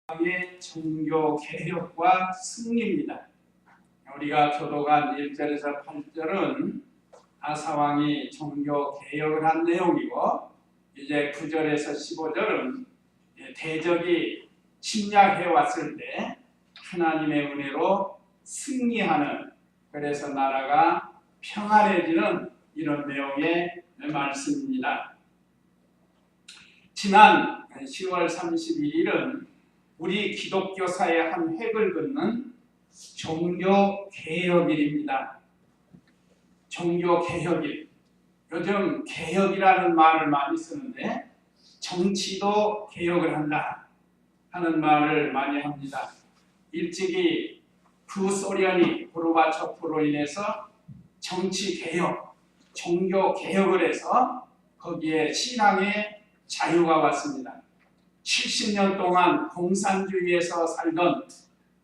의 종교 개혁과 승리입니다. 우리가 교도관 1절에서 8절은 아사왕이 종교 개혁을 한 내용이고, 이제 9절에서 15절은 대적이 침략해 왔을 때 하나님의 은혜로 승리하는, 그래서 나라가 평안해지는 이런 내용의 말씀입니다. 지난 10월 31일은 우리 기독교사의 한 획을 긋는 종교개혁일입니다. 종교개혁일. 요즘 개혁이라는 말을 많이 쓰는데 정치도 개혁을 한다 하는 말을 많이 합니다. 일찍이 구소련이 고르바초프로 인해서 정치개혁, 종교개혁을 해서 거기에 신앙의 자유가 왔습니다. 70년 동안 공산주의에서 살던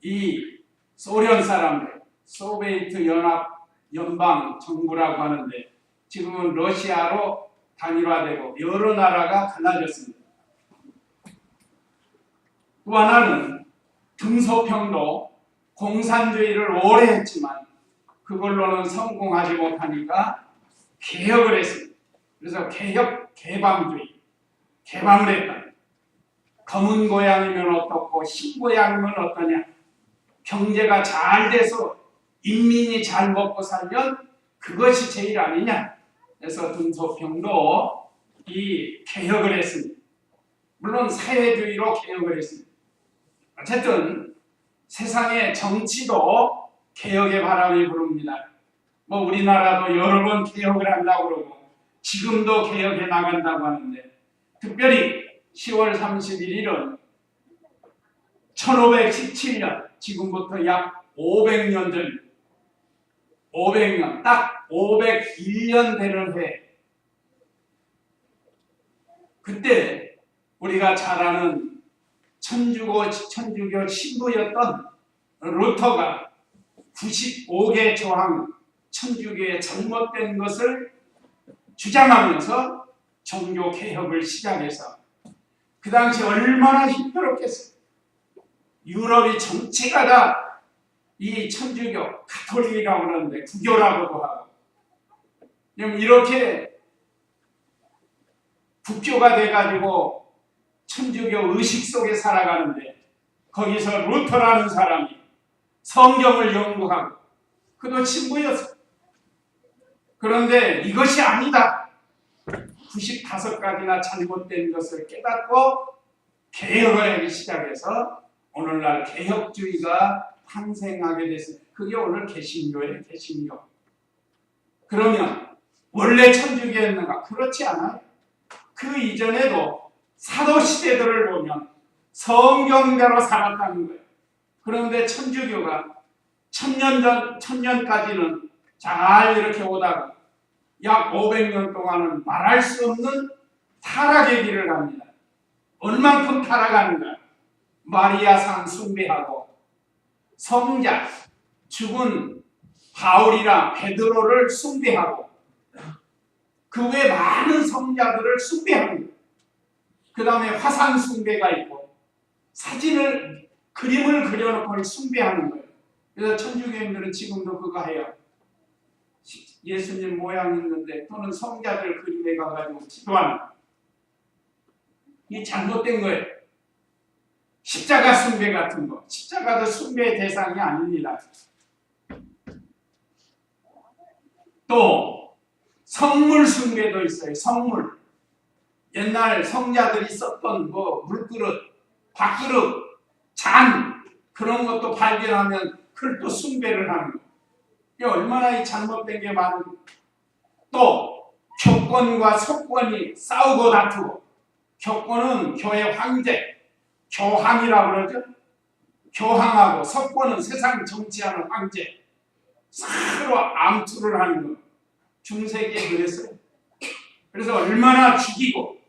이 소련 사람들, 소비에트 연합 연방 정부라고 하는데 지금은 러시아로 단일화되고 여러 나라가 갈라졌습니다. 또 하나는 등소평도 공산주의를 오래 했지만 그걸로는 성공하지 못하니까 개혁을 했습니다. 그래서 개방주의, 개방을 했다. 검은 고양이면 어떻고 흰 고양이면 어떠냐. 경제가 잘 돼서 인민이 잘 먹고 살면 그것이 제일 아니냐. 그래서 등소평도 이 개혁을 했습니다. 물론 사회주의로 개혁을 했습니다. 어쨌든 세상의 정치도 개혁의 바람이 부릅니다. 우리나라도 여러 번 개혁을 한다고 그러고 지금도 개혁해 나간다고 하는데, 특별히 10월 31일은 1517년, 지금부터 약 500년 전, 500년, 딱 501년 되는 해. 그때 우리가 잘 아는 천주교 신부였던 루터가 95개 조항, 천주교의 잘못된 것을 주장하면서 종교 개혁을 시작해서 그 당시 얼마나 힘들었겠어요. 유럽이 전체가 다 이 천주교, 가톨릭이라고 그러는데 구교라고도 하고, 이렇게 국교가 돼가지고 천주교 의식 속에 살아가는데 거기서 루터라는 사람이 성경을 연구하고, 그도 신부였어요. 그런데 이것이 아니다. 95가지나 잘못된 것을 깨닫고 개혁을 하기 시작해서 오늘날 개혁주의가 탄생하게 됐습니다. 그게 오늘 개신교예요, 개신교. 그러면 원래 천주교였는가? 그렇지 않아요. 그 이전에도 사도시대들을 보면 성경대로 살았다는 거예요. 그런데 천주교가 천년까지는 잘 이렇게 오다가 약 500년 동안은 말할 수 없는 타락의 길을 갑니다. 얼만큼 타락하는가? 마리아상 숭배하고 성자, 죽은 바울이랑 베드로를 숭배하고 그 외 많은 성자들을 숭배하는 거예요. 그 다음에 화상 숭배가 있고 그림을 그려놓고 숭배하는 거예요. 그래서 천주교인들은 지금도 그거 해요. 예수님 모양 있는데 또는 성자들 그림에 가가지고 기도하는, 이게 잘못된 거예요. 십자가 숭배 같은 거, 십자가도 숭배의 대상이 아닙니다. 또 성물 숭배도 있어요. 성물. 옛날 성자들이 썼던 물그릇, 밥그릇, 잔, 그런 것도 발견하면 그걸 또 숭배를 하는 거예요. 얼마나 이 잘못된 게 많은. 또 교권과 속권이 싸우고 다투고, 교권은 교회 황제, 교황이라고 그러죠. 교황하고 속권은 세상 정치하는 황제, 서로 암투를 하는 거. 중세기에 그랬어요. 그래서 얼마나 죽이고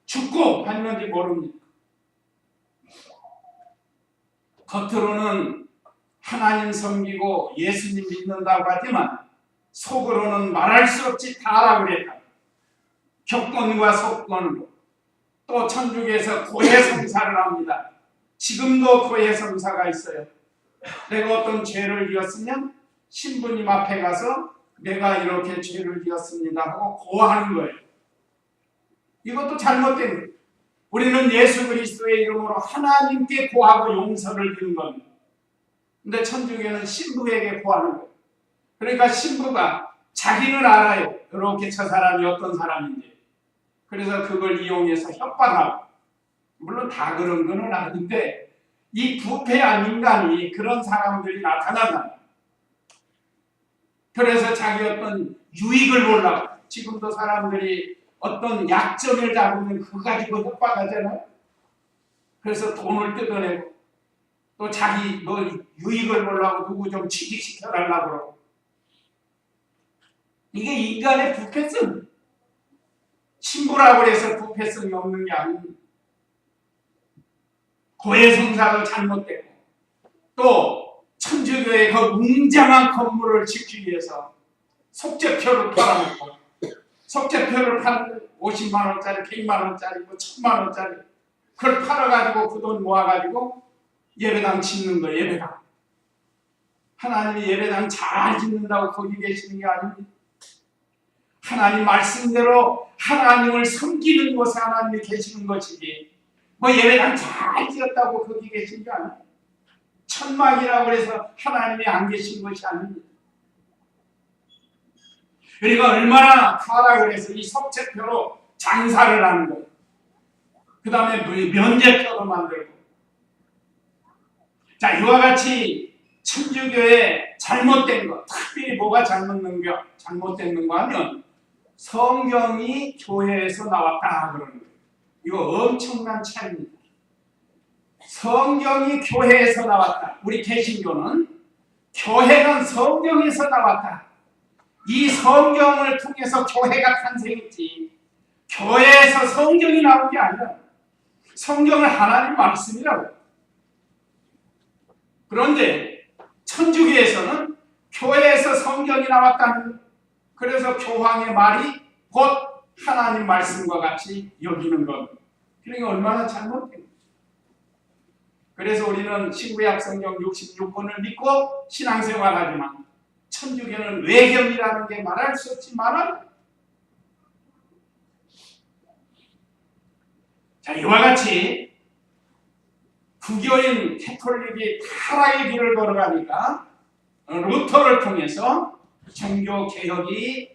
죽고 했는지 모릅니다. 겉으로는 하나님 섬기고 예수님 믿는다고 하지만 속으로는 말할 수 없이 타락을 했다. 교권과 속권으로. 또 천주교에서 고해 성사를 합니다. 지금도 고해성사가 있어요. 내가 어떤 죄를 지었으면 신부님 앞에 가서 내가 이렇게 죄를 지었습니다 하고 고하는 거예요. 이것도 잘못된 거예요. 우리는 예수 그리스도의 이름으로 하나님께 고하고 용서를 비는 겁니다. 근데 천주교는 신부에게 고하는 거예요. 그러니까 신부가 자기는 알아요. 이렇게 저 사람이 어떤 사람인지. 그래서 그걸 이용해서 협박하고, 물론 다 그런 건 아닌데 이 부패한 인간이 그런 사람들이 나타나다. 그래서 자기 어떤 유익을 보려고, 지금도 사람들이 어떤 약점을 잡으면 그거 가지고 협박하잖아요. 그래서 돈을 뜯어내고 또 자기 뭐 유익을 보려고 누구 좀 취직시켜달라고 그러고. 이게 인간의 부패성. 신부라고 해서 부패성이 없는 게 아닙니다. 고해성사도 잘못되고 또 천주교의 그 웅장한 건물을 지키기 위해서 속죄표를 팔아먹고, 속죄표를 파는 50만 원짜리, 100만 원짜리, 뭐 1000만 원짜리 그걸 팔아가지고 그 돈 모아가지고 예배당 짓는 거예요. 예배당. 하나님이 예배당 잘 짓는다고 거기 계시는 게 아닙니다. 하나님 말씀대로 하나님을 섬기는 곳에 하나님이 계시는 것이지 뭐 예배당 잘 지었다고 거기 계신 게 아니에요. 천막이라고 해서 하나님이 안 계신 것이 아닙니다. 그리고 얼마나 타락을 해서 이 속죄표로 장사를 하는 거예요. 그 다음에 면제표도 만들고. 자, 이와 같이 천주교의 잘못된 것, 특별히 뭐가 잘못된 거 하면 성경이 교회에서 나왔다 그러는 거예요. 이거 엄청난 차이입니다. 성경이 교회에서 나왔다. 우리 개신교는 교회는 성경에서 나왔다. 이 성경을 통해서 교회가 탄생했지 교회에서 성경이 나온 게 아니라 성경은 하나님 말씀이라고. 그런데 천주교에서는 교회에서 성경이 나왔다는, 그래서 교황의 말이 곧 하나님 말씀과 같이 여기는 것. 그러니까 얼마나 잘못된. 그래서 우리는 신구약 성경 66권을 믿고 신앙생활하지만 천주교는 외경이라는 게 말할 수 없지만, 자, 이와 같이 부교인 캐톨릭이 타락의 길을 걸어가니까 루터를 통해서 종교 개혁이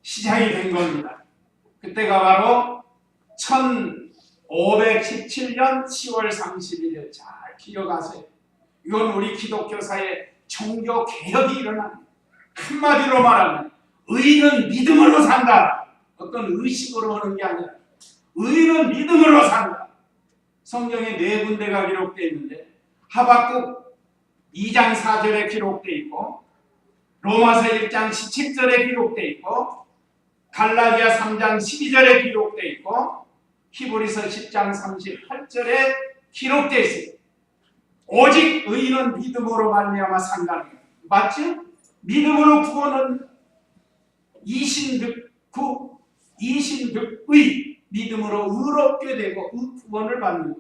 시작이 된 겁니다. 그때가 바로 1517년 10월 30일에 잘 기억하세요. 이건 우리 기독교사의 종교 개혁이 일어납니다. 한마디로 말하면 의는 믿음으로 산다. 어떤 의식으로 하는 게 아니라 의는 믿음으로 산다. 성경에 4군데가 기록되어 있는데 하박국 2장 4절에 기록되어 있고 로마서 1장 17절에 기록되어 있고 갈라디아 3장 12절에 기록되어 있고 히브리서 10장 38절에 기록되어 있어요. 오직 의인은 믿음으로 말미암아 산다는 거예요. 맞죠? 믿음으로 구원은 이신득의 믿음으로 의롭게 되고 구원을 받는 것.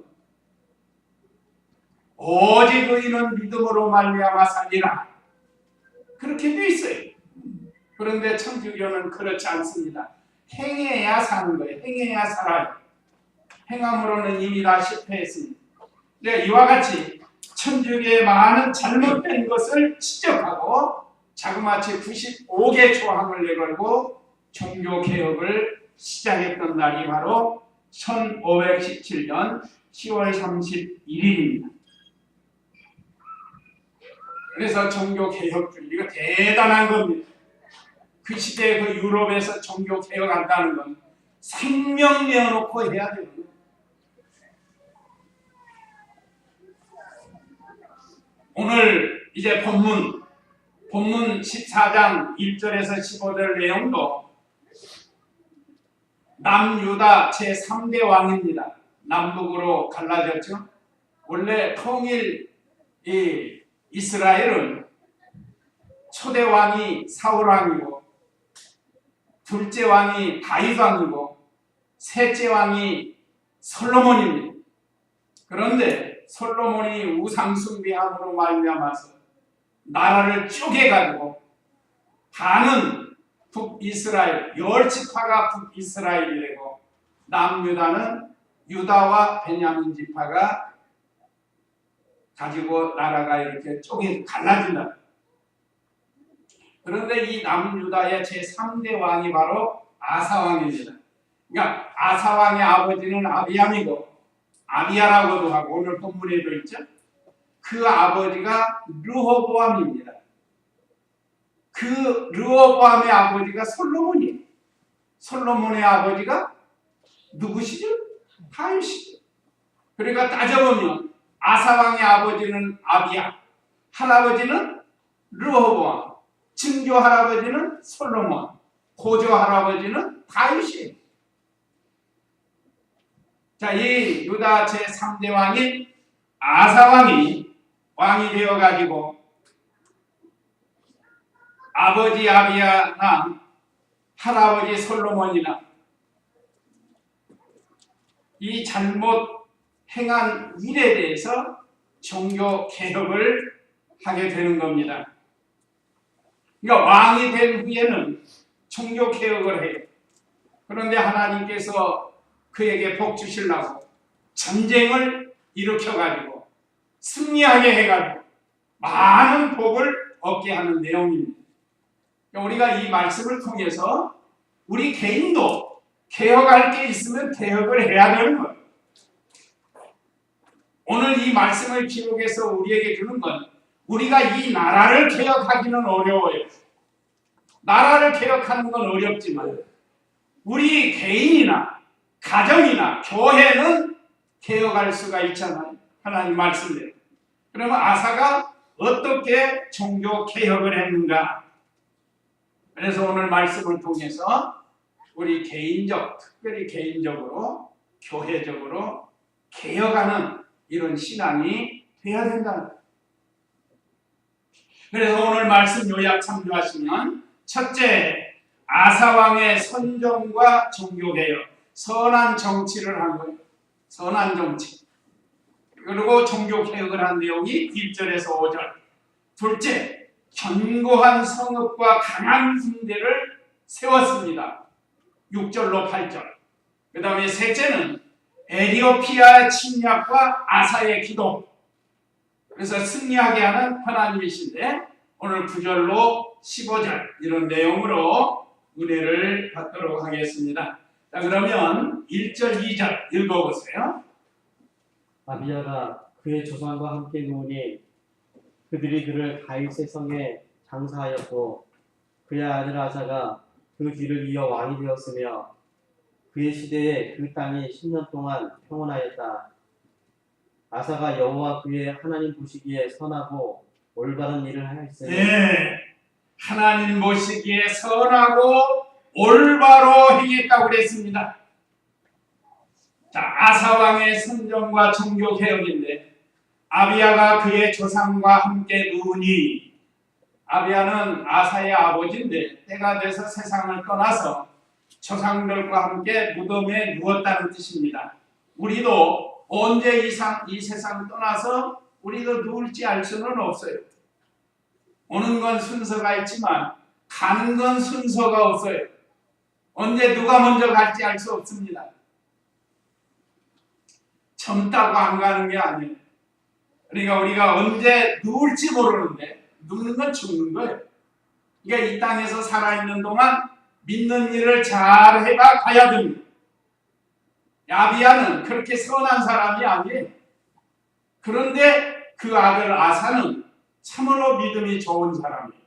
오직 의인은 믿음으로 말미암아 살리라. 그렇게 되어 있어요. 그런데 천주교는 그렇지 않습니다. 행해야 사는 거예요. 행해야 살아요. 행함으로는 이미 다 실패했습니다. 이와 같이 천주교의 많은 잘못된 것을 지적하고 자그마치 95개 조항을 내걸고 종교개혁을 시작했던 날이 바로 1517년 10월 31일입니다. 그래서 종교개혁주의가 대단한 겁니다. 그 시대에 그 유럽에서 종교개혁한다는 건 생명 내어놓고 해야 되는 거예요. 오늘 이제 본문 14장 1절에서 15절 내용도 남유다 제3대 왕입니다. 남북으로 갈라졌죠. 원래 통일 이스라엘은 초대 왕이 사울 왕이고 둘째 왕이 다윗 왕이고 셋째 왕이 솔로몬입니다. 그런데 솔로몬이 우상 숭배함으로 말미암아서 나라를 쪼개가지고 반은 북이스라엘, 10지파가 북이스라엘이 되고 남유다는 유다와 베냐민 지파가 가지고 나라가 이렇게 쪼개 갈라진다. 그런데 이 남유다의 제3대 왕이 바로 아사왕입니다. 그러니까 아사왕의 아버지는 아비암이고 아비야라고도 하고 오늘 본문에도 있죠. 그 아버지가 르호보암입니다. 그 르호보암의 아버지가 솔로몬이에요. 솔로몬의 아버지가 누구시죠? 다윗이죠. 그러니까 따져보면 아사왕의 아버지는 아비야, 할아버지는 르호보암, 증조 할아버지는 솔로몬, 고조 할아버지는 다윗이에요. 자, 이 유다 제3대 왕인 아사왕이 왕이 되어가지고 아버지 아비야나 할아버지 솔로몬이나 이 잘못 행한 일에 대해서 종교 개혁을 하게 되는 겁니다. 그러니까 왕이 된 후에는 종교 개혁을 해요. 그런데 하나님께서 그에게 복 주시려고 전쟁을 일으켜가지고 승리하게 해가지고 많은 복을 얻게 하는 내용입니다. 우리가 이 말씀을 통해서 우리 개인도 개혁할 게 있으면 개혁을 해야 되는 거예요. 오늘 이 말씀을 기록해서 우리에게 주는 건 우리가 이 나라를 개혁하기는 어려워요. 나라를 개혁하는 건 어렵지만 우리 개인이나 가정이나 교회는 개혁할 수가 있잖아요. 하나님 말씀대로. 그러면 아사가 어떻게 종교 개혁을 했는가? 그래서 오늘 말씀을 통해서 우리 특별히 개인적으로, 교회적으로 개혁하는 이런 신앙이 돼야 된다. 그래서 오늘 말씀 요약 참조하시면 첫째, 아사왕의 선정과 종교개혁, 선한 정치를 한 거예요. 선한 정치. 그리고 종교개혁을 한 내용이 1절에서 5절. 둘째, 견고한 성읍과 강한 군대를 세웠습니다. 6절로 8절. 그 다음에 셋째는 에디오피아의 침략과 아사의 기도. 그래서 승리하게 하는 하나님이신데 오늘 9절로 15절 이런 내용으로 은혜를 받도록 하겠습니다. 자, 그러면 1절, 2절 읽어보세요. 아비야가 그의 조상과 함께 누우니 그들이 그를 다윗의 성에 장사하였고 그의 아들 아사가 그 뒤를 이어 왕이 되었으며 그의 시대에 그 땅이 10년 동안 평온하였다. 아사가 여호와 그의 하나님 보시기에 선하고 올바른 일을 하였으니 하나님 보시기에 선하고 올바로 행했다고 그랬습니다. 자, 아사왕의 선정과 종교 개혁인데 아비야가 그의 조상과 함께 누우니 아비야는 아사의 아버지인데 때가 돼서 세상을 떠나서 조상들과 함께 무덤에 누웠다는 뜻입니다. 우리도 언제 이 세상 떠나서 우리도 누울지 알 수는 없어요. 오는 건 순서가 있지만 가는 건 순서가 없어요. 언제 누가 먼저 갈지 알 수 없습니다. 젊다고 안 가는 게 아니에요. 그러니까 우리가 언제 누울지 모르는데 눕는 건 죽는 거예요. 그러니까 이 땅에서 살아있는 동안 믿는 일을 잘 해가 가야 됩니다. 아비야는 그렇게 선한 사람이 아니에요. 그런데 그 아들 아사는 참으로 믿음이 좋은 사람이에요.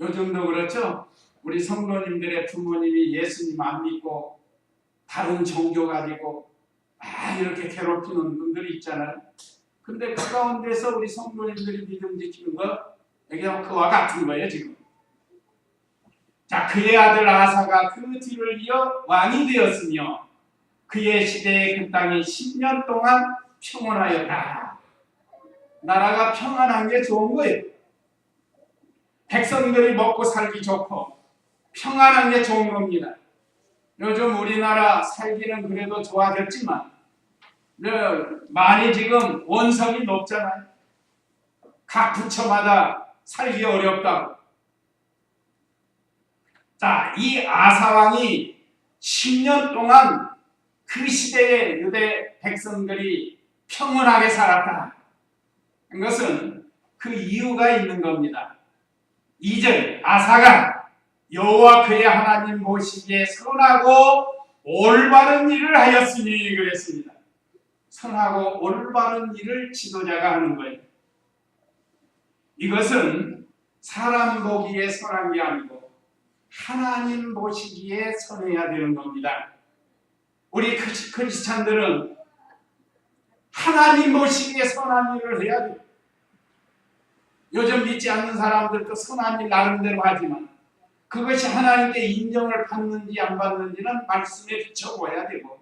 요즘도 그렇죠. 우리 성도님들의 부모님이 예수님 안 믿고 다른 종교 가지고 이렇게 괴롭히는 분들이 있잖아요. 근데 그 가운데서 우리 성도님들이 믿음 지키는 거 이게 그와 같은 거예요 지금. 자, 그의 아들 아사가 그 뒤를 이어 왕이 되었으며 그의 시대에 그 땅이 10년 동안 평온하였다. 나라가 평안한 게 좋은 거예요. 백성들이 먹고 살기 좋고 평안한 게 좋은 겁니다. 요즘 우리나라 살기는 그래도 좋아졌지만 많이 지금 원성이 높잖아요. 각 부처마다 살기 어렵다고. 자, 이 아사왕이 10년 동안 그 시대의 유대 백성들이 평온하게 살았다. 그것은 그 이유가 있는 겁니다. 2절 아사가 여호와 그의 하나님 보시기에 선하고 올바른 일을 하였으니 그랬습니다. 선하고 올바른 일을 지도자가 하는 거예요. 이것은 사람 보기에 선한 게 아니고 하나님 보시기에 선해야 되는 겁니다. 우리 크리스찬들은 하나님 보시기에 선한 일을 해야 돼요. 요즘 믿지 않는 사람들도 선한 일 나름대로 하지만 그것이 하나님께 인정을 받는지 안 받는지는 말씀에 비춰봐야 되고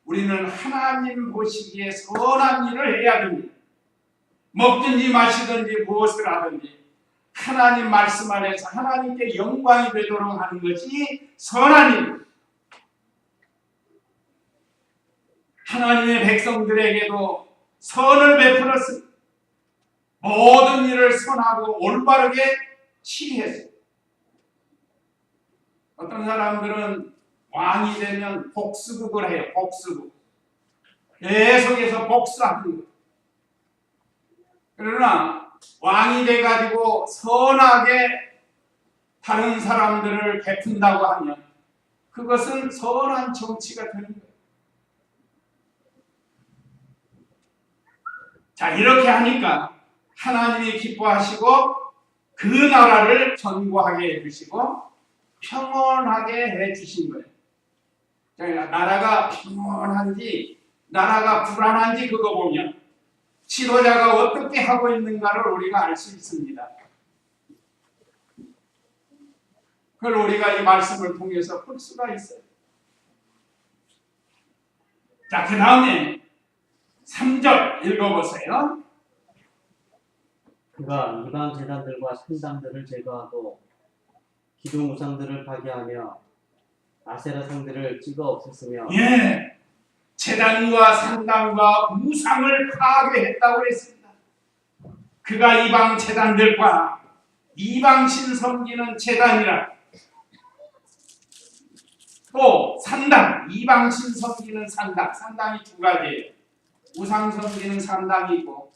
우리는 하나님 보시기에 선한 일을 해야 됩니다. 먹든지 마시든지 무엇을 하든지 하나님 말씀 안에서 하나님께 영광이 되도록 하는 것이 선한 일. 하나님의 백성들에게도 선을 베풀었습니다. 모든 일을 선하고 올바르게 치리했어요. 어떤 사람들은 왕이 되면 복수국을 해요. 복수국. 계속해서 복수하는 거예요. 그러나 왕이 돼가지고 선하게 다른 사람들을 베푼다고 하면 그것은 선한 정치가 되는 거예요. 자, 이렇게 하니까 하나님이 기뻐하시고 그 나라를 견고하게 해주시고 평온하게 해주신 거예요. 그러니까 나라가 평온한지 나라가 불안한지 그거 보면 지도자가 어떻게 하고 있는가를 우리가 알 수 있습니다. 그걸 우리가 이 말씀을 통해서 볼 수가 있어요. 자, 그 다음에 3절 읽어보세요. 그가 이방 제단들과 산당들을 제거하고 기둥 우상들을 파괴하며 아세라 상들을 찍어 없앴으며 예, 제단과 산당과 우상을 파괴했다고 했습니다. 그가 이방 제단들과 이방신 섬기는 제단이라 또 산당, 이방신 섬기는 산당, 산당이 두 가지예요. 우상 섬기는 산당이 있고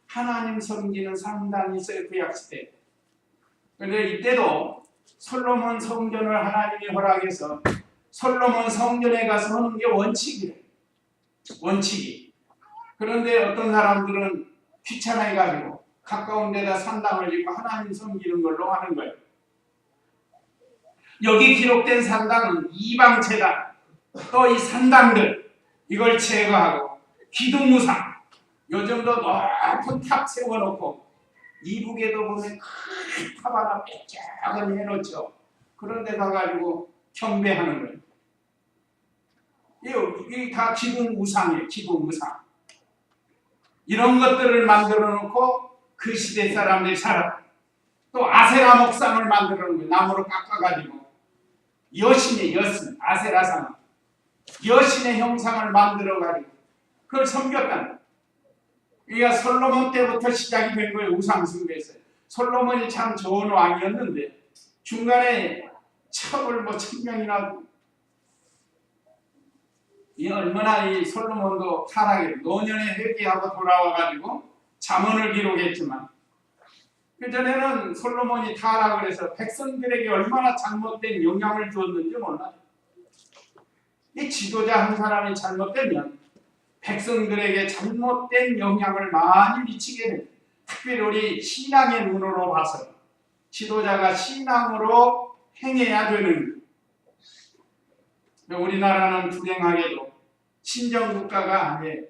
하나님 섬기는 산당이 있어요. 구약시대. 그런데 이때도 솔로몬 성전을 하나님이 허락해서 솔로몬 성전에 가서 하는 게 원칙이래요. 원칙이. 그런데 어떤 사람들은 귀찮아해가지고 가까운 데다 산당을 짓고 하나님 섬기는 걸로 하는 거예요. 여기 기록된 산당은 이방 제단, 또 이 산당들 이걸 제거하고 기둥우상, 요즘도 높은 탑 세워놓고 이북에도 보면 큰 탑 하나 빽빽하게 해놓죠. 그런 데 가가지고 경배하는 거예요. 이게 다 기둥우상이에요. 기둥우상. 이런 것들을 만들어 놓고 그 시대 사람들이 살아. 또 아세라 목상을 만들어 놓은 거예요. 나무로 깎아가지고 여신의 여신, 아세라상, 여신의 형상을 만들어가지고 그걸 섬겼다. 그러니까 솔로몬 때부터 시작이 된 거예요. 우상숭배에서. 솔로몬이 참 좋은 왕이었는데 중간에 첩을 뭐 1000명이나 이 얼마나 이 솔로몬도 타락해 노년에 회개하고 돌아와가지고 잠언을 기록했지만 그전에는 솔로몬이 타락을 해서 백성들에게 얼마나 잘못된 영향을 주었는지 몰라요. 이 지도자 한 사람이 잘못되면 백성들에게 잘못된 영향을 많이 미치게 됩니다. 특별히 우리 신앙의 눈으로 봐서 지도자가 신앙으로 행해야 되는 거예요. 우리나라는 불행하게도 신정국가가 아니에요.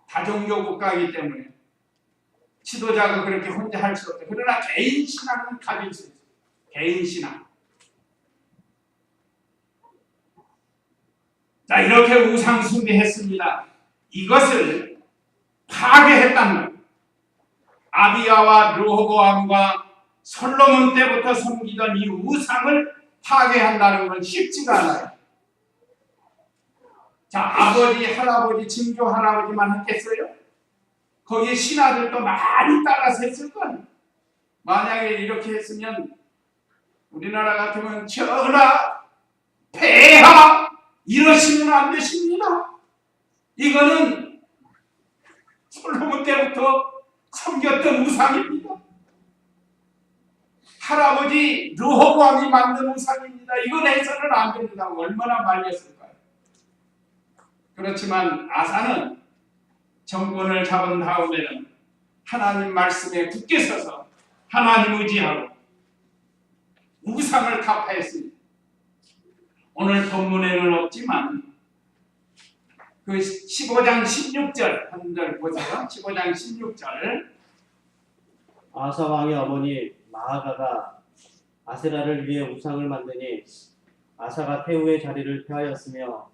다종교 국가이기 때문에 지도자가 그렇게 혼자 할 수 없다. 그러나 개인 신앙은 가질 수 있어요. 개인 신앙. 자, 이렇게 우상 숭배했습니다. 이것을 파괴했단 말이에요. 아비야와 르호보암과 솔로몬 때부터 섬기던 이 우상을 파괴한다는 건 쉽지가 않아요. 자, 아버지, 할아버지, 증조 할아버지만 했겠어요? 거기에 신하들도 많이 따라서 했을 거 아니에요. 만약에 이렇게 했으면 우리나라 같으면 전하, 폐하 이러시면 안 되십니다. 이거는 솔로몬 때부터 섬겼던 우상입니다. 할아버지 르호보암이 만든 우상입니다. 이건 해서는 안 됩니다. 얼마나 말렸을까요? 그렇지만 아사는 정권을 잡은 다음에는 하나님 말씀에 굳게 서서 하나님 의지하고 우상을 타파했습니다. 오늘 본문에는 없지만 그 15장 16절 한 절 보세요. 15장 16절. 아사 왕의 어머니 마아가가 아세라를 위해 우상을 만드니 아사가 태우의 자리를 폐하였으며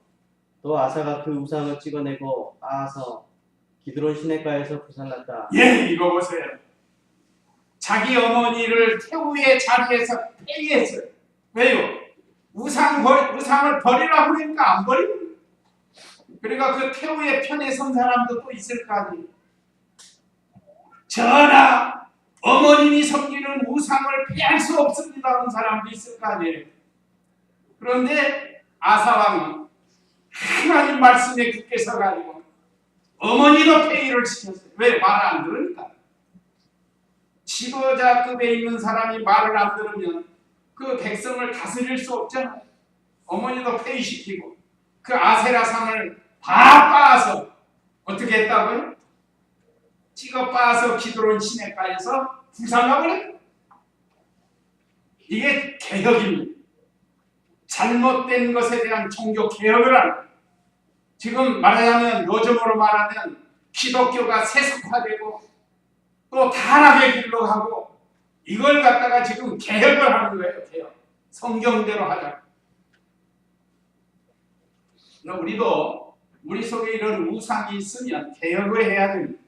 또 아사가 그 우상을 찍어내고 쌓아서 기드론 시냇가에서 불살랐다. 예, 이거 보세요. 자기 어머니를 태우의 자리에서 폐기했어요. 왜요? 우상을 버리라고 그러니까 안 버리고. 그러니까 그 태우의 편에 선 사람도 또 있을 거 아니에요. 전하, 어머님이 섬기는 우상을 피할 수 없습니다 하는 사람도 있을 거 아니에요. 그런데 아사왕은 하나님 말씀에 굳게 서가지고 어머니도 폐위를 시켰어요. 왜? 말을 안 들으니까. 지도자급에 있는 사람이 말을 안 들으면 그 백성을 다스릴 수 없잖아요. 어머니도 폐위시키고 그 아세라상을 다 빻아서 어떻게 했다고요? 찍어 빻아서 기드론 시냇가에서 불살라버렸어요. 이게 개혁입니다. 잘못된 것에 대한 종교 개혁을 하는, 지금 말하자면 요즘으로 말하면 기독교가 세속화되고 또 타락의 길로 가고 이걸 갖다가 지금 개혁을 하는 거예요. 개혁. 성경대로 하자. 우리도 우리 속에 이런 우상이 있으면 개혁을 해야 됩니다.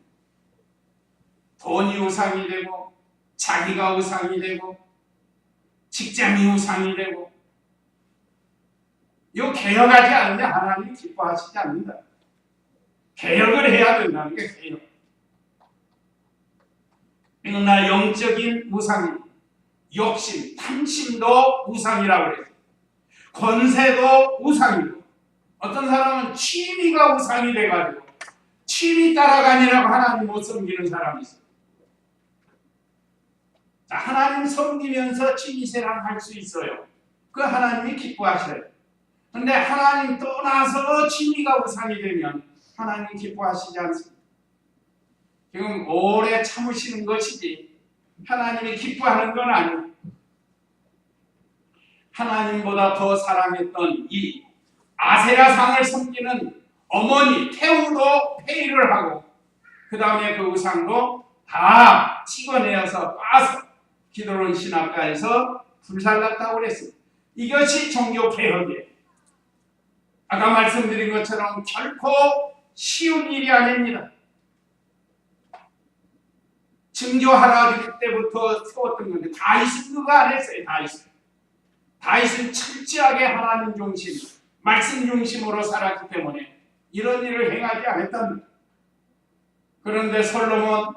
돈이 우상이 되고 자기가 우상이 되고 직장이 우상이 되고 이거 개혁하지 않으면 하나님이 기뻐하시지 않는다. 개혁을 해야 된다는 게 개혁. 그러나 영적인 우상이 욕심, 탐심도 우상이라고 그래요. 권세도 우상이고 어떤 사람은 취미가 우상이 돼가지고 취미 따라가니라고 하나님 못 섬기는 사람이 있어요. 자, 하나님 섬기면서 취미생활 할 수 있어요. 그 하나님이 기뻐하셔요. 근데 하나님 떠나서 취미가 우상이 되면 하나님 기뻐하시지 않습니다. 지금 오래 참으시는 것이지 하나님이 기뻐하는 건 아니에요. 하나님보다 더 사랑했던 이 아세라상을 섬기는 어머니 태우도 폐위를 하고 그 다음에 그 우상도 다 찍어내어서 빻아서 기드론 시냇가에서 불살랐다고 그랬습니다. 이것이 종교개혁이에요. 아까 말씀드린 것처럼 결코 쉬운 일이 아닙니다. 증조 할아버지 때부터 세웠던 건데 다윗은 그거 안 했어요. 다윗은 철저하게 하나님 중심, 말씀 중심으로 살았기 때문에 이런 일을 행하지 않았답니다. 그런데 솔로몬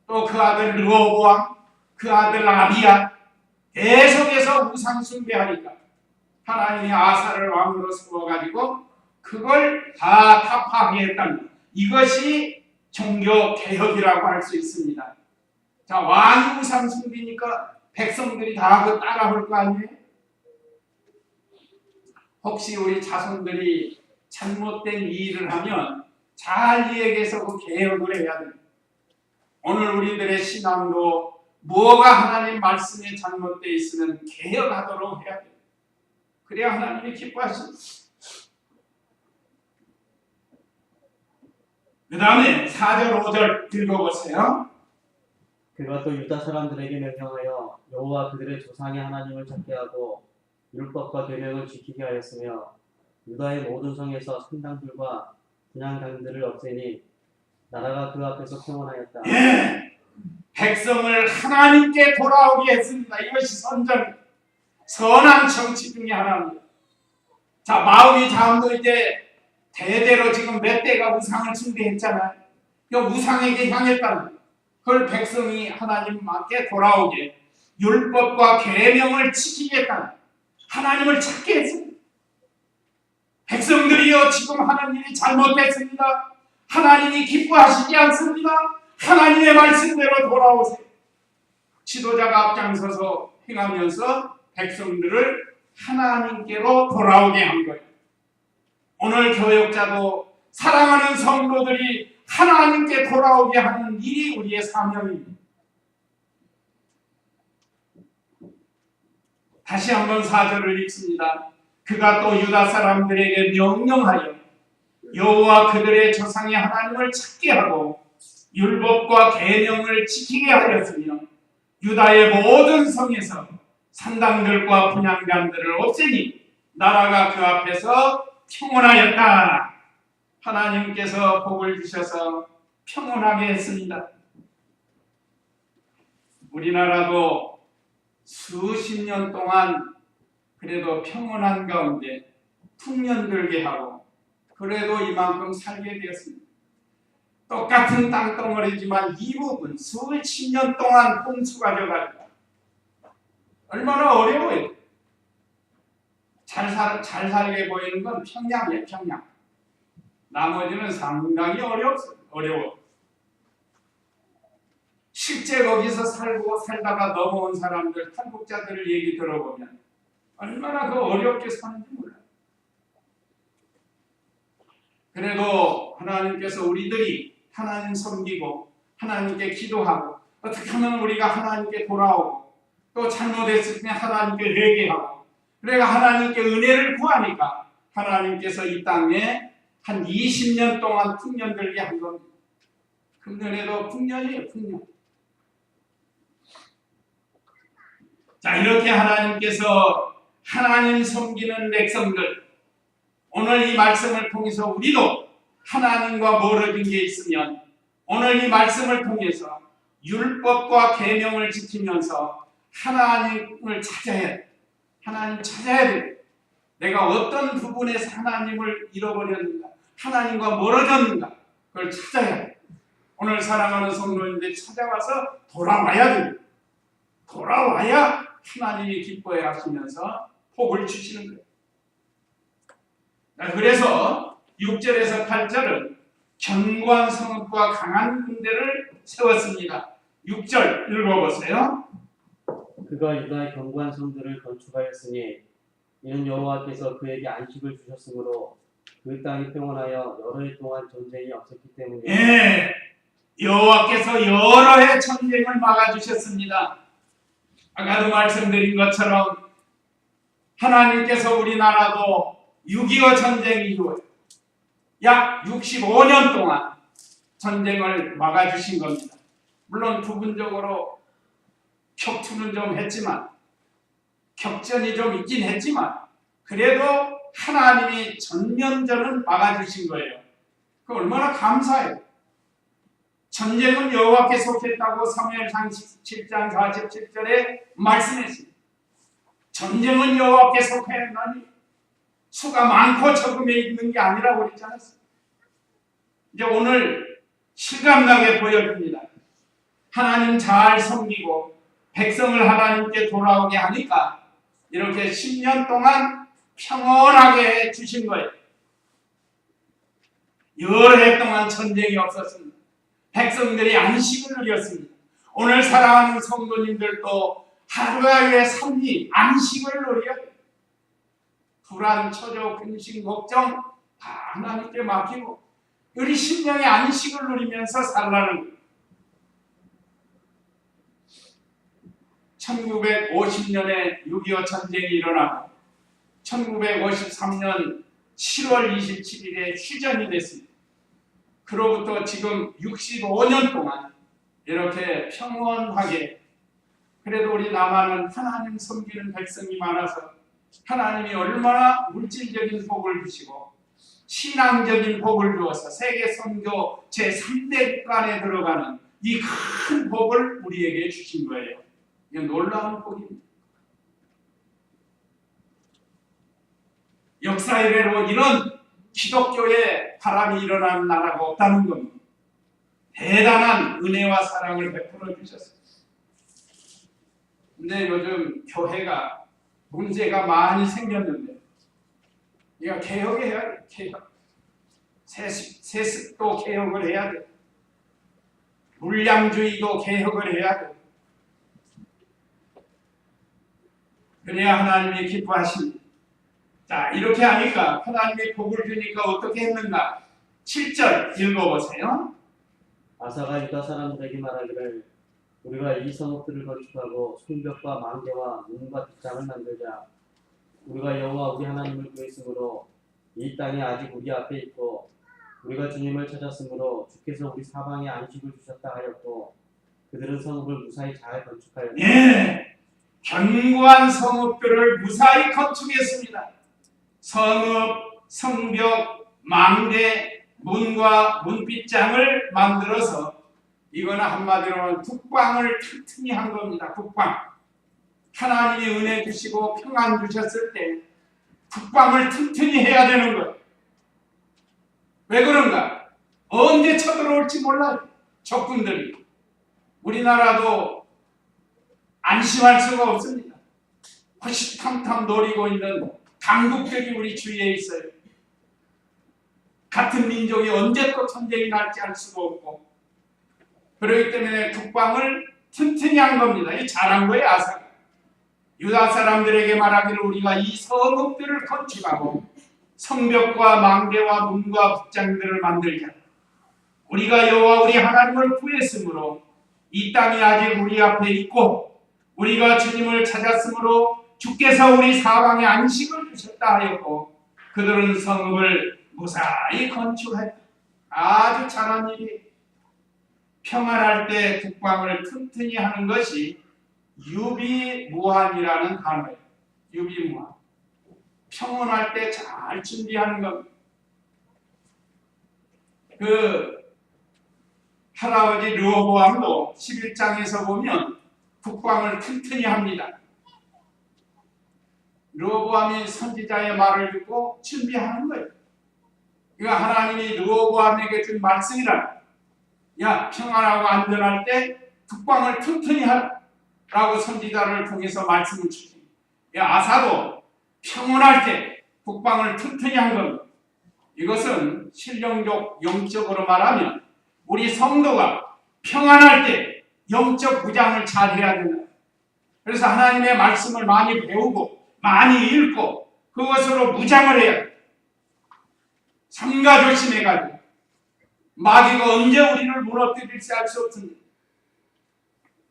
또 그 아들 르호보암, 그 아들 아비야 계속해서 우상 숭배하니까 하나님이 아사를 왕으로 세워가지고 그걸 다 타파하게 했답니다. 이것이 종교 개혁이라고 할 수 있습니다. 자, 왕이 우상 숭배니까 백성들이 다 그 따라올 거 아니에요? 혹시 우리 자손들이 잘못된 일을 하면 잘 얘기해서 그 개혁을 해야 됩니다. 오늘 우리들의 신앙도 뭐가 하나님 말씀에 잘못되어 있으면 개혁하도록 해야 돼요. 그래야 하나님이 기뻐하십니다. 그 다음에 4절 5절 읽어보세요. 그가 또 유다 사람들에게 명령하여 여호와 그들의 조상의 하나님을 찾게 하고 율법과 계명을 지키게 하였으며 유다의 모든 성에서 산당들과 분향당들을 없애니 나라가 그 앞에서 평온하였다. 예, 백성을 하나님께 돌아오게 했습니다. 이것이 선전, 선한 정치 중에 하나입니다. 자, 마음이 잠도 이제 대대로 지금 몇 대가 우상을 숭배했잖아요. 그 우상에게 향했다는 그걸 백성이 하나님께 돌아오게 율법과 계명을 지키겠다는 하나님을 찾게 했습니다. 백성들이여 지금 하는 일이 잘못됐습니다. 하나님이 기뻐하시지 않습니다. 하나님의 말씀대로 돌아오세요. 지도자가 앞장서서 행하면서 백성들을 하나님께로 돌아오게 한 거예요. 오늘 교역자도 사랑하는 성도들이 하나님께 돌아오게 하는 일이 우리의 사명입니다. 다시 한번 4절을 읽습니다. 그가 또 유다 사람들에게 명령하여 여호와 그들의 조상의 하나님을 찾게 하고 율법과 계명을 지키게 하였으며 유다의 모든 성에서 산당들과 분향단들을 없애니 나라가 그 앞에서 평온하였다. 하나님께서 복을 주셔서 평온하게 했습니다. 우리나라도 수십 년 동안 그래도 평온한 가운데 풍년 들게 하고 그래도 이만큼 살게 되었습니다. 똑같은 땅덩어리지만 이 부분 수십 년 동안 홍수가 져가지고 얼마나 어려워요. 잘 살게 보이는 건 평양이에요. 평양. 나머지는 상당히 어려워. 실제 거기서 살다가 넘어온 사람들, 탈북자들 얘기 들어보면 얼마나 그 어렵게 사는지 몰라요. 그래도 하나님께서 우리들이 하나님 섬기고 하나님께 기도하고 어떻게 하면 우리가 하나님께 돌아오고 또 잘못했을 때 하나님께 회개하고 그래가 하나님께 은혜를 구하니까 하나님께서 이 땅에 한 20년 동안 풍년 들게 한 겁니다. 금년에도 풍년이에요. 풍년. 자, 이렇게 하나님께서 하나님 섬기는 백성들, 오늘 이 말씀을 통해서 우리도 하나님과 멀어진 게 있으면 오늘 이 말씀을 통해서 율법과 계명을 지키면서 하나님을 찾아야 돼. 하나님 찾아야 돼. 내가 어떤 부분에서 하나님을 잃어버렸는가, 하나님과 멀어졌는가, 그걸 찾아야 돼. 오늘 사랑하는 성도님들 찾아와서 돌아와야 돼. 돌아와야 하나님이 기뻐해 하시면서 복을 주시는 거예요. 그래서 6절에서 8절은 견고한 성읍과 강한 군대를 세웠습니다. 6절 읽어보세요. 그가 유다의 견고한 성들을 건축하였으니 이는 여호와께서 그에게 안식을 주셨으므로 그 땅이 평온하여 여러 해 동안 전쟁이 없었기 때문이다. 예, 여호와께서 여러 해 전쟁을 막아주셨습니다. 아까도 말씀드린 것처럼 하나님께서 우리나라도 6.25 전쟁 이후에 약 65년 동안 전쟁을 막아주신 겁니다. 물론 부분적으로 격투는 좀 했지만 격전이 좀 있긴 했지만 그래도 하나님이 전면전은 막아주신 거예요. 그 얼마나 감사해요. 전쟁은 여호와께 속했다고 사무엘상 7장 47절에 말씀했습니다. 전쟁은 여호와께 속해야 한다니 수가 많고 적음에 있는 게 아니라고 그랬지 않았습니까? 이제 오늘 실감나게 보여줍니다. 하나님 잘 섬기고 백성을 하나님께 돌아오게 하니까 이렇게 10년 동안 평온하게 해주신 거예요. 여러 해 동안 전쟁이 없었습니다. 백성들이 안식을 누렸습니다. 오늘 사랑하는 성도님들도 하루하루의 삶이 안식을 누려야 돼요. 불안, 초조, 근심, 걱정 다 하나님께 맡기고 우리 심령의 안식을 누리면서 살라는 거예요. 1950년에 6.25 전쟁이 일어나고 1953년 7월 27일에 휴전이 됐습니다. 그로부터 지금 65년 동안 이렇게 평온하게 그래도 우리 남한은 하나님 섬기는 백성이 많아서 하나님이 얼마나 물질적인 복을 주시고 신앙적인 복을 주어서 세계 선교 제3대 국간에 들어가는 이 큰 복을 우리에게 주신 거예요. 이건 놀라운 복입니다. 역사 이래로 이런 기독교에 바람이 일어나는 나라가 없다는 겁니다. 대단한 은혜와 사랑을 베풀어 주셨어요. 근데 요즘 교회가 문제가 많이 생겼는데 이거 개혁해야 돼. 개혁. 세습도 개혁을 해야 돼. 물량주의도 개혁을 해야 돼. 그래야 하나님이 기뻐하십니다. 자, 이렇게 하니까 하나님이 복을 주니까 어떻게 했는가? 7절 읽어보세요. 아사가 유다 사람들에게 말하기를 우리가 이 성읍들을 건축하고 성벽과 망대와 문과 뒷장을 만들자. 우리가 여호와 우리 하나님을 구했으므로 이 땅이 아직 우리 앞에 있고 우리가 주님을 찾았으므로 주께서 우리 사방에 안식을 주셨다 하였고 그들은 성읍을 무사히 잘 건축하였다. 예, 견고한 성읍들을 무사히 건축했습니다. 성읍, 성벽, 망대, 문과 문빗장을 만들어서 이거는 한마디로 국방을 튼튼히 한 겁니다. 국방. 하나님이 은혜 주시고 평안 주셨을 때 국방을 튼튼히 해야 되는 거예요. 왜 그런가? 언제 쳐들어올지 몰라요. 적군들이. 우리나라도 안심할 수가 없습니다. 호시탐탐 노리고 있는 강국들이 우리 주위에 있어요. 같은 민족이 언제 또 전쟁이 날지 알 수가 없고 그렇기 때문에 국방을 튼튼히 한 겁니다. 이 잘한 거예요. 아사가. 유다 사람들에게 말하기를 우리가 이 성읍들을 건축하고 성벽과 망대와 문과 빗장들을 만들자. 우리가 여호와 우리 하나님을 구했으므로 이 땅이 아직 우리 앞에 있고 우리가 주님을 찾았으므로 주께서 우리 사방에 안식을 주셨다 하였고 그들은 성읍을 무사히 건축했다. 아주 잘한 일이. 평안할 때 국방을 튼튼히 하는 것이 유비무환이라는 단어예요. 유비무환. 평온할 때 잘 준비하는 겁니다. 그 할아버지 르호보암도 11장에서 보면 국방을 튼튼히 합니다. 르호보암이 선지자의 말을 듣고 준비하는 거예요. 이거 하나님이 르호보암에게 준 말씀이라. 야, 평안하고 안전할 때 국방을 튼튼히 하라 라고 선지자를 통해서 말씀을 주십니다. 아사도 평온할 때 국방을 튼튼히 한 겁니다. 이것은 신령적 영적으로 말하면 우리 성도가 평안할 때 영적 무장을 잘 해야 된다. 그래서 하나님의 말씀을 많이 배우고 많이 읽고 그것으로 무장을 해야 돼. 삼가 조심해가지고 마귀가 언제 우리를 무너뜨릴지 알 수 없습니다.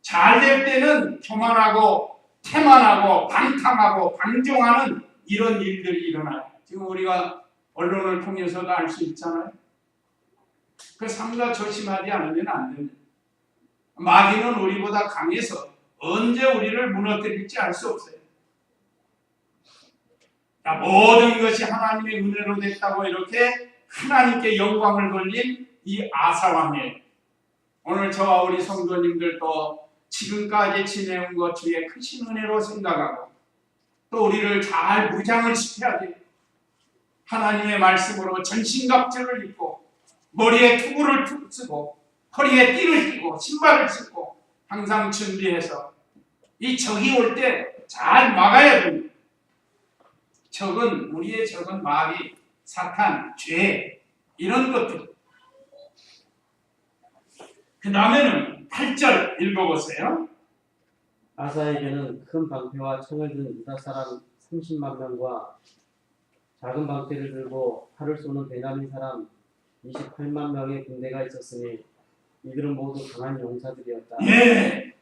잘 될 때는 교만하고 태만하고 방탕하고 방종하는 이런 일들이 일어나요. 지금 우리가 언론을 통해서도 알 수 있잖아요. 그 삼가 조심하지 않으면 안 됩니다. 마귀는 우리보다 강해서 언제 우리를 무너뜨릴지 알 수 없어요. 모든 것이 하나님의 은혜로 됐다고 이렇게 하나님께 영광을 돌린 이 아사왕이에요. 오늘 저와 우리 성도님들도 지금까지 지내온 것 주의 크신 은혜로 생각하고 또 우리를 잘 무장을 시켜야 돼요. 하나님의 말씀으로 전신갑주를 입고 머리에 투구를 쓰고 허리에 띠를 띠고 신발을 신고 항상 준비해서 이 적이 올 때 잘 막아야 됩니다. 적은 우리의 적은 마귀, 사탄, 죄 이런 것들. 그 다음에는 8절 읽어보세요. 아사에게는 큰 방패와 창을 든 유다 사람 30만 명과 작은 방패를 들고 활을 쏘는 베냐민 사람 28만 명의 군대가 있었으니 이들은 모두 강한 용사들이었다. 예.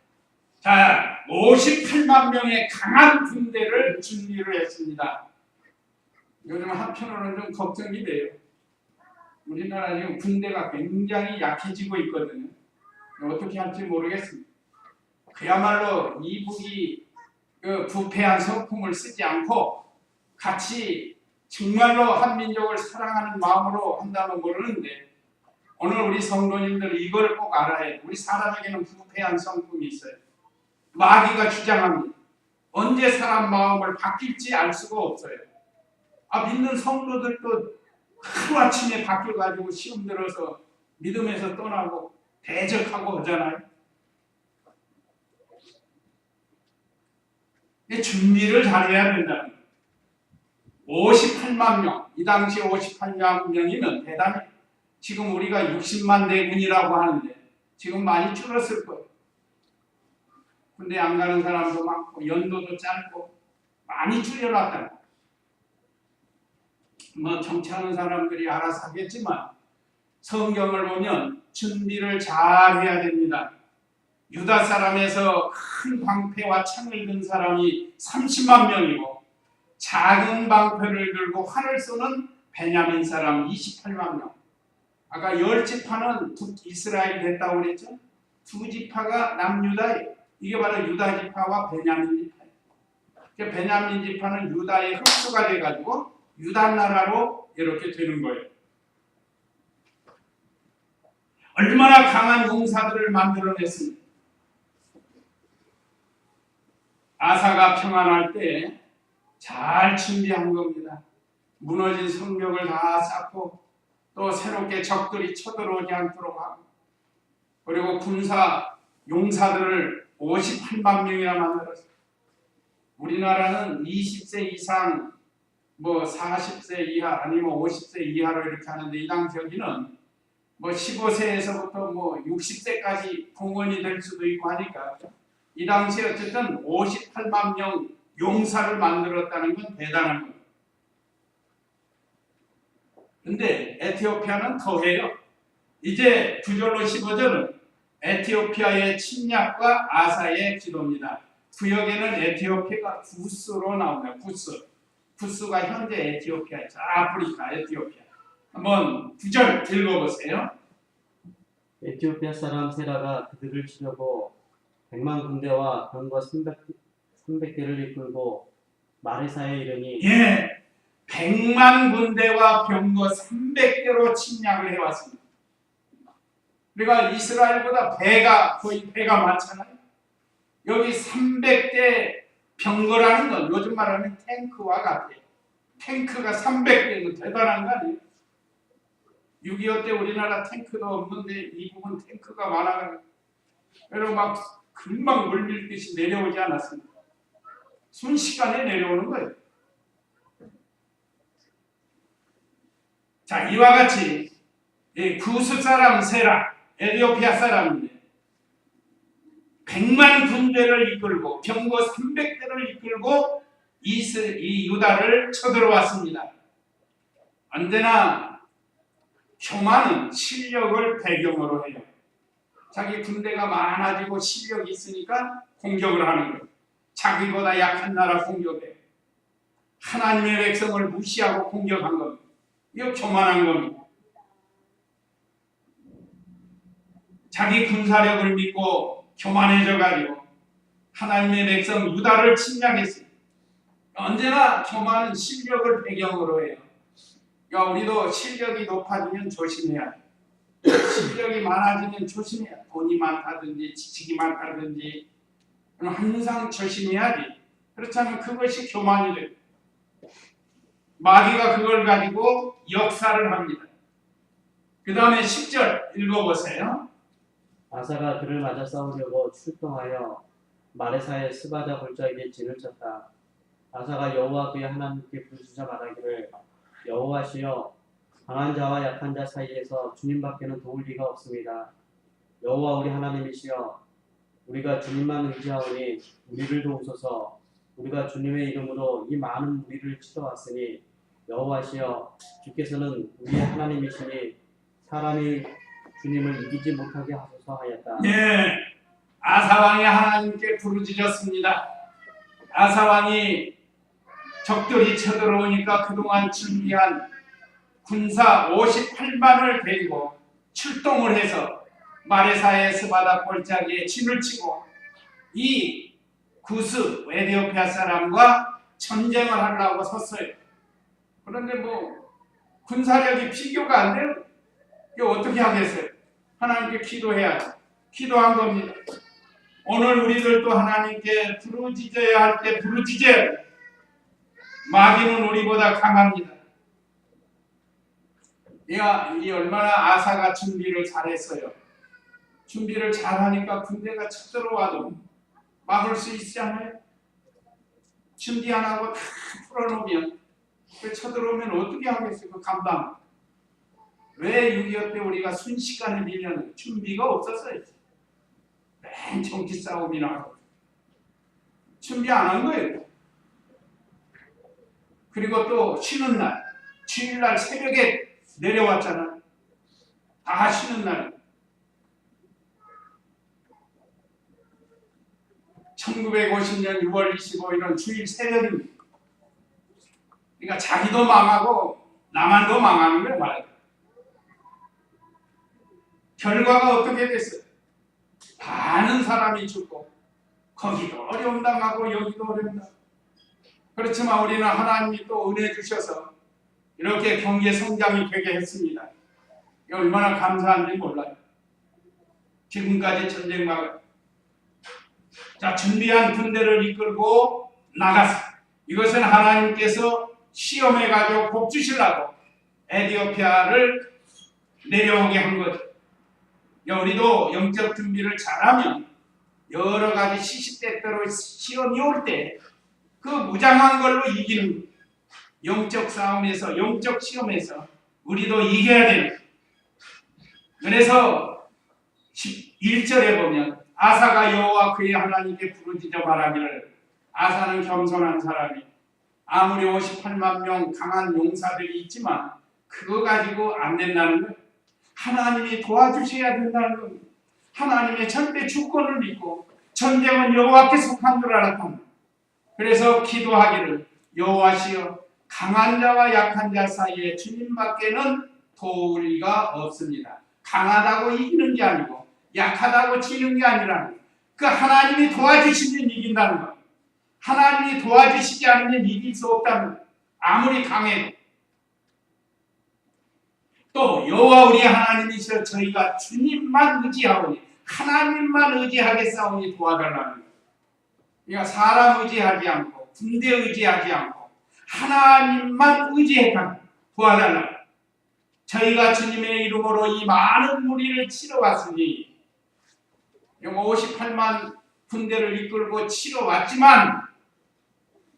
자, 58만 명의 강한 군대를 준비를 했습니다. 요즘 한편으로는 좀 걱정이 돼요. 우리나라 지금 군대가 굉장히 약해지고 있거든요. 어떻게 할지 모르겠습니다. 그야말로 이북이 그 부패한 성품을 쓰지 않고 같이 정말로 한민족을 사랑하는 마음으로 한다면 모르는데 오늘 우리 성도님들 이걸 꼭 알아야 해요. 우리 사람에게는 부패한 성품이 있어요. 마귀가 주장합니다. 언제 사람 마음을 바뀔지 알 수가 없어요. 믿는 성도들도 하루아침에 바뀌어가지고 시험 들어서 믿음에서 떠나고 대적하고 하잖아요. 준비를 잘해야 된다는 거예요. 58만 명, 이 당시 58만 명이면 대단해. 지금 우리가 60만 대군이라고 하는데 지금 많이 줄었을 거예요. 군대 안 가는 사람도 많고 연도도 짧고 많이 줄여놨다는 거예요. 뭐 정치하는 사람들이 알아서 하겠지만 성경을 보면 준비를 잘 해야 됩니다. 유다 사람에서 큰 방패와 창을 든 사람이 30만 명이고 작은 방패를 들고 활을 쏘는 베냐민 사람 28만 명. 아까 10지파는 이스라엘이 됐다고 그랬죠? 2지파가 남유다예요. 이게 바로 유다 지파와 베냐민 지파예요. 베냐민 지파는 유다의 흡수가 돼가지고 유다 나라로 이렇게 되는 거예요. 얼마나 강한 용사들을 만들어냈습니까? 아사가 평안할 때 잘 준비한 겁니다. 무너진 성벽을 다 쌓고 또 새롭게 적들이 쳐들어오지 않도록 하고 그리고 군사 용사들을 58만 명이나 만들었어요. 우리나라는 20세 이상 뭐 40세 이하 아니면 50세 이하로 이렇게 하는데 이 당시 여기는 뭐 15세에서부터 뭐 60세까지 공원이 될 수도 있고 하니까 이 당시에 어쨌든 58만 명 용사를 만들었다는 건 대단한 거예요. 근데 에티오피아는 더해요. 이제 9절로 15절은 에티오피아의 침략과 아사의 기도입니다. 구역에는 에티오피아가 구스로 나옵니다. 구스가 현재 에티오피아죠. 아프리카 에티오피아. 한번 9절 읽어보세요. 에티오피아 사람 세라가 그들을 치려고 100만 군대와 병거 300대를 이끌고 마레사에 이르니 100만 군대와 병거 300대로 침략을 해왔습니다. 우리가 이스라엘보다 거의 배가 많잖아요. 여기 300대 병거라는 건 요즘 말하는 탱크와 같아요. 탱크가 300대는 대단한 거 아니에요? 6.25 때 우리나라 탱크도 없는데 이 부분 탱크가 많아가지고 여러분 막 금방 물밀듯이 내려오지 않았습니다. 순식간에 내려오는 거예요. 자, 이와 같이 구스 사람 세라, 에티오피아 사람인데 100만 군대를 이끌고 병거 300대를 이끌고 이 유다를 쳐들어왔습니다. 언제나 교만은 실력을 배경으로 해요. 자기 군대가 많아지고 실력이 있으니까 공격을 하는 거예요. 자기보다 약한 나라 공격해. 하나님의 백성을 무시하고 공격한 겁니다. 이거 교만한 겁니다. 자기 군사력을 믿고 교만해져가지고 하나님의 백성 유다를 침략했어요. 언제나 교만은 실력을 배경으로 해요. 그러니까 우리도 실력이 높아지면 조심해야 돼요. 실력이 많아지면 조심해야 돼요. 돈이 많다든지 지식이 많다든지 항상 조심해야지. 그렇지 않으면 그것이 교만이 돼요. 마귀가 그걸 가지고 역사를 합니다. 그 다음에 10절 읽어보세요. 아사가 그를 맞아 싸우려고 출동하여 마레사의 스바자 골짜기에 진을 쳤다. 아사가 여호와 그의 하나님께 부르짖어 말하기를 여호와시여 강한 자와 약한 자 사이에서 주님밖에는 도울 리가 없습니다. 여호와 우리 하나님이시여 우리가 주님만 의지하오니 우리를 도우소서. 우리가 주님의 이름으로 이 많은 무리를 치러왔으니 여호와시여 주께서는 우리의 하나님이시니 사람이 주님을 이기지 못하게 하소서 하였다. 아사왕이 하나님께 부르짖었습니다. 아사왕이 적들이 쳐들어오니까 그동안 준비한 군사 58만을 데리고 출동을 해서 마레사의 스바다 골짜기에 진을 치고 이 구스 에티오피아 사람과 전쟁을 하려고 섰어요. 그런데 뭐 군사력이 비교가 안 돼요. 이거 어떻게 하겠어요? 하나님께 기도해야죠. 기도한 겁니다. 오늘 우리들도 하나님께 부르짖어야 할 때 부르짖어야 돼요. 마귀는 우리보다 강합니다. 이 얼마나 아사가 준비를 잘했어요. 준비를 잘하니까 군대가 쳐들어와도 막을 수 있지 않아요? 준비 안 하고 다 풀어놓으면 쳐들어오면 어떻게 하겠어요? 그 감당. 왜 6.25 때 우리가 순식간에 밀려는 준비가 없었어요. 맨 정치 싸움이나 하고 준비 안 한 거예요. 그리고 또 쉬는 날, 주일날 새벽에 내려왔잖아. 다 쉬는 날. 1950년 6월 25일은 주일 새벽입니다. 그러니까 자기도 망하고 나만도 망하는 거예요, 말이야. 결과가 어떻게 됐어요? 많은 사람이 죽고 거기도 어려움 당하고 여기도 어려움 당하고. 그렇지만 우리는 하나님이 또 은혜 주셔서 이렇게 경제 성장이 되게 했습니다. 이게 얼마나 감사한지 몰라요. 지금까지 전쟁 막을 준비한 군대를 이끌고 나갔어. 이것은 하나님께서 시험해가지고 복 주시려고 에티오피아를 내려오게 한 거죠. 우리도 영적 준비를 잘하면 여러 가지 시시때때로 시험이 올 때 그 무장한 걸로 이기는 거예요. 영적 싸움에서, 영적 시험에서 우리도 이겨야 되는 거예요. 그래서 1절에 보면 아사가 여호와 그의 하나님께 부르짖어 말하기를, 아사는 겸손한 사람이 아무리 58만 명 강한 용사들이 있지만 그거 가지고 안 된다는 거예요. 하나님이 도와주셔야 된다는 겁니다. 하나님의 절대 주권을 믿고 전쟁은 여호와께 속한 줄 알았다. 그래서 기도하기를, 여호와시여 강한 자와 약한 자 사이에 주님밖에는 도울 리가 없습니다. 강하다고 이기는 게 아니고 약하다고 지는 게 아니라 그 하나님이 도와주시면 이긴다는 것. 하나님이 도와주시지 않으면 이길 수 없다는 것. 아무리 강해도. 또 여호와 우리 하나님이시여 저희가 주님만 의지하오니, 하나님만 의지하겠사오니 도와달라는 것. 그러니까 사람 의지하지 않고 군대 의지하지 않고 하나님만 의지했다. 도와달라. 저희가 주님의 이름으로 이 많은 무리를 치러 왔으니 58만 군대를 이끌고 치러 왔지만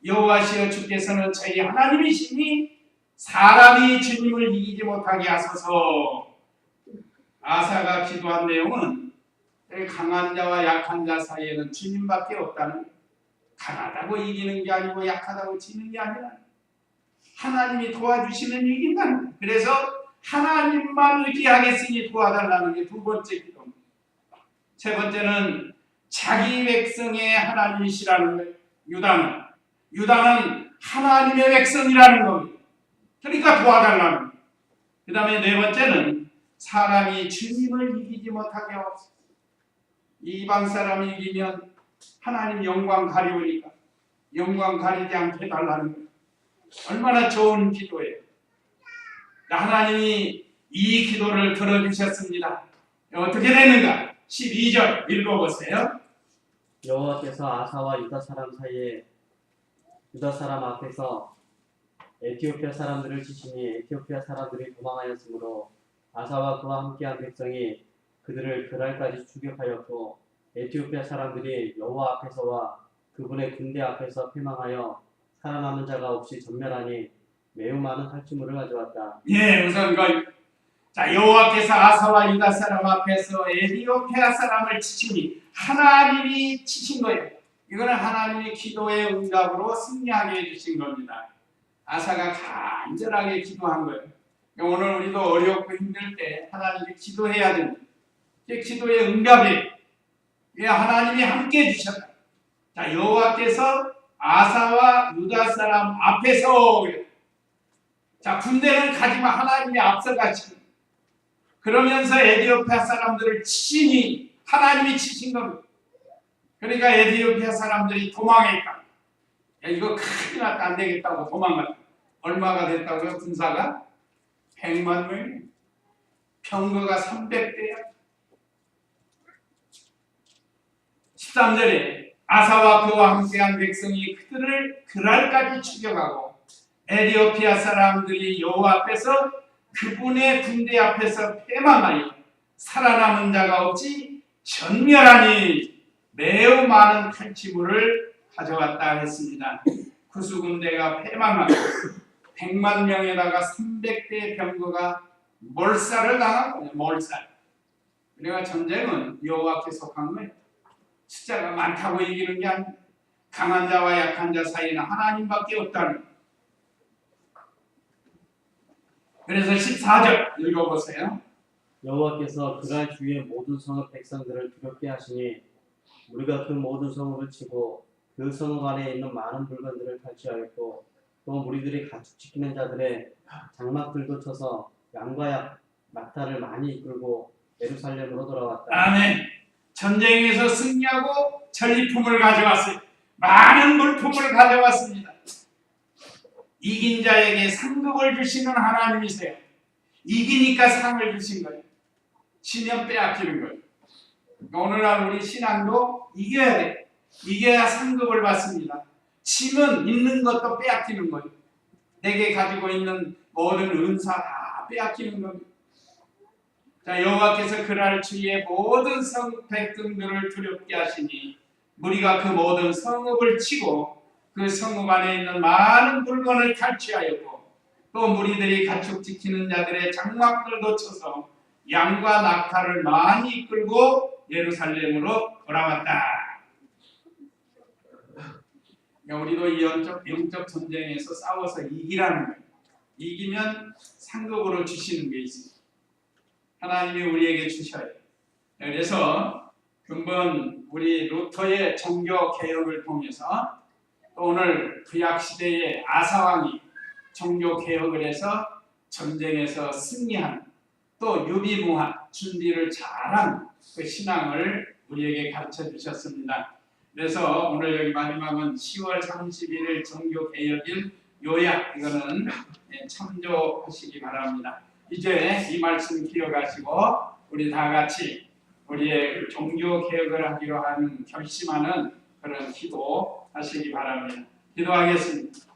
여호와시여 주께서는 저희 하나님이시니 사람이 주님을 이기지 못하게 하소서. 아사가 기도한 내용은 강한 자와 약한 자 사이에는 주님밖에 없다는, 강하다고 이기는 게 아니고 약하다고 지는 게 아니라 하나님이 도와주시면 이긴다는 거예요. 그래서 하나님만 의지하겠으니 도와달라는 게 두 번째 기도입니다. 세 번째는 자기 백성의 하나님이시라는 거예요. 유다는 하나님의 백성이라는 겁니다. 그러니까 도와달라는 거예요. 그 다음에 네 번째는 사람이 주님을 이기지 못하게 하옵소서. 이방 사람이 이기면 하나님 영광 가리우니까 영광 가리지 않게 달라는 거예요. 얼마나 좋은 기도예요. 하나님이 이 기도를 들어주셨습니다. 어떻게 되는가? 12절 읽어보세요. 여호와께서 아사와 유다 사람 사이에 유다 사람 앞에서 에티오피아 사람들을 치시니 에티오피아 사람들이 도망하였으므로 아사와 그와 함께한 백성이 그들을 그날까지 추격하였고 에티오피아 사람들이 여호와 앞에서와 그분의 군대 앞에서 패망하여 살아남은 자가 없이 전멸하니 매우 많은 탈취물을 가져왔다. 예, 우선 여호와께서 아사와 유다 사람 앞에서 에티오피아 사람을 치시니 하나님이 치신 거예요. 이거는 하나님이 기도의 응답으로 승리하게 해주신 겁니다. 아사가 간절하게 기도한 거예요. 오늘 우리도 어렵고 힘들 때 하나님께 기도해야 됩니다. 기도의 응답이에요. 하나님이 함께 해주셨다. 여호와께서 아사와 유다 사람 앞에서, 군대는 가지만 하나님이 앞서가시고 그러면서 에티오피아 사람들을 치시니 하나님이 치신 겁니다. 그러니까 에티오피아 사람들이 도망했다. 이거 큰일 났다, 안 되겠다고 도망갔다. 얼마가 됐다고요? 군사가 100만 명이, 병거가 300대야. 13절에 아사와 그와 함께한 백성이 그들을 그날까지 추격하고 에티오피아 사람들이 여호와 앞에서 그분의 군대 앞에서 패망하여 살아남은 자가 없이 전멸하니 매우 많은 칼치물을 가져왔다 했습니다. 구수 군대가 패망하고 100만 명에다가 300대 병거가 몰살을 당한 거예요. 몰살. 그러니까 전쟁은 여호와께 속한 거예요. 숫자가 많다고 이기는 게 아니에요. 강한 자와 약한 자 사이는 하나님밖에 없다는 거예요. 그래서 14절 읽어보세요. 여호와께서 그날 주위의 모든 성읍 백성들을 두렵게 하시니 우리가 그 모든 성읍을 치고 그 성읍 안에 있는 많은 물건들을 탈취하였고 또 무리들이 가축 지키는 자들의 장막들도 쳐서 양과 낙타를 많이 이끌고 예루살렘으로 돌아왔다. 아멘. 전쟁에서 승리하고 전리품을 가져왔어요. 많은 물품을 가져왔습니다. 이긴 자에게 상급을 주시는 하나님이세요. 이기니까 상을 주신 거예요. 지면 빼앗기는 거예요. 오늘날 우리 신앙도 이겨야 돼. 이겨야 상급을 받습니다. 지면 있는 것도 빼앗기는 거예요. 내게 가지고 있는 모든 은사 다 빼앗기는 겁니다. 자, 여호와께서 그날 주의 모든 성 백성들을 두렵게 하시니 무리가 그 모든 성읍을 치고 그 성읍 안에 있는 많은 물건을 탈취하였고 또 무리들이 가축 지키는 자들의 장막들도 쳐서 양과 낙타를 많이 이끌고 예루살렘으로 돌아왔다. 우리도 이 영적 전쟁에서 싸워서 이기라는 거예요. 이기면 상급으로 주시는 게 있습니다. 하나님이 우리에게 주셔요. 그래서 근본 우리 루터의 종교 개혁을 통해서 또 오늘 구약 시대의 아사왕이 종교 개혁을 해서 전쟁에서 승리한 또 유비무한 준비를 잘한 그 신앙을 우리에게 가르쳐 주셨습니다. 그래서 오늘 여기 마지막은 10월 31일 종교 개혁일 요약 이거는 참조하시기 바랍니다. 이제 이 말씀 기억하시고 우리 다 같이 우리의 종교 개혁을 하기로 하는 결심하는 그런 기도 하시기 바랍니다. 기도하겠습니다.